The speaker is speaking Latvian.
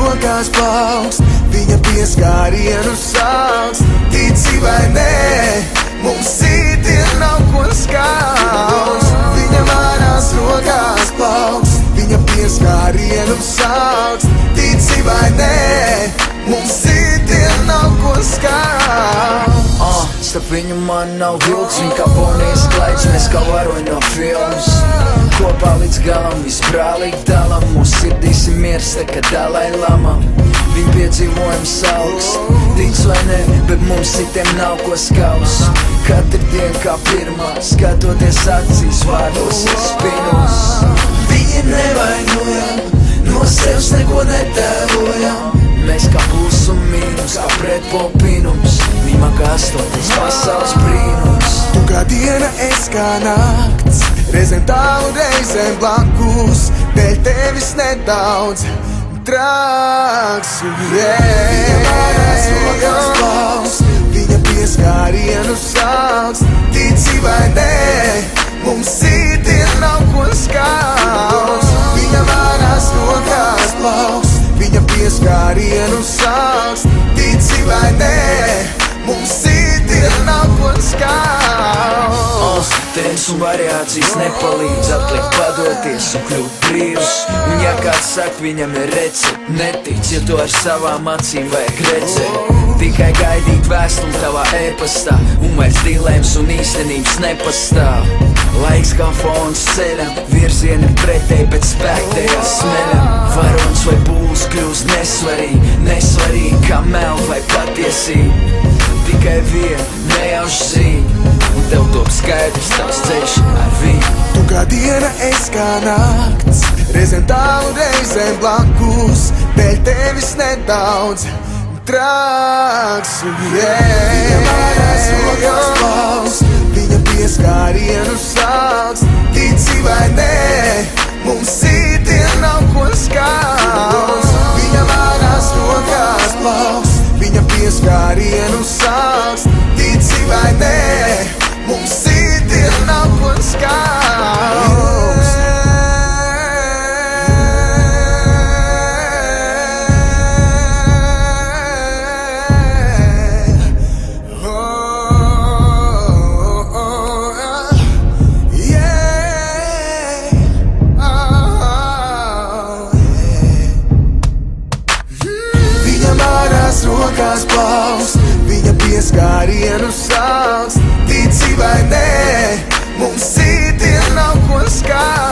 rokās paust, viņa pieskārienu sauks. Tici vai nē, mums citiem nav ko skaust. Viņa manās rokās paust, viņa pieskārienu sauks. Tici vai nē, mums citiem nav ko skaust. Starp viņu man nav vilks, viņa kā ponijas klaids, mēs kā varoņi no filmas. Kopā līdz galam viss brālīgi dalam, mūsu sirdīs ir miers, tā kā Dalai Lama. Viņa piedzīvojums augs, tic vai ne, bet mums citiem nav ko skaust. Katru dienu kā pirmā, skatoties acīs, vārdos ir spinos. Viņi nevainojam, no sevis neko netēlojam. Mēs kā plus un mīnus, kā pretpolpinums, viņa kā astoties pasaules brīnums. Tu kā diena, es kā nakts, reizēm tālu, reizēm blakus, dēļ tevis nedaudz traks. Viņa manās rokās paust, viņa pieskārienu sauks. Tici vai nē, mums citiem nav ko skaust. Viņa manās rokās paust, viņa pieskārienu sauks. Tici vai nē, mums citiem nav ko skaust. Trends un variācijas nepalīdz atlikt padoties un kļūt brīvs. Un ja kāds saka, viņam ir recept, netic, ja to ar savām acīm vajag redzēt. Tikai gaidīt vēstuli tavā e-pastā, un vairs dilēmas un īstenības nepastāv. Laiks kā fons ceļam, virzieni pretēji, bet spēk tajā smeļam. Varons vai būs kļūst nesvarīgi, nesvarīgi kā mel vai patiesība. Tikai viena nejauša zīme, un tev top skaidrs tavs ceļš ar viņu. Tu kā diena, es kā nakts, reizēm tālu, reizēm blakus, dēļ tevis nedaudz traks. Viņa manās rokās paust, viņa pieskārienu sauks. Tici vai nē, mums citiem nav ko skaust. Viņa manās rokās paust, viņa pieskārienu sauks. Tici vai nē, mums citiem nav ko skaust. Viņa manās rokās paust, viņa pieskārienu sauks. Tici vai nē, mums citiem nav ko skaust.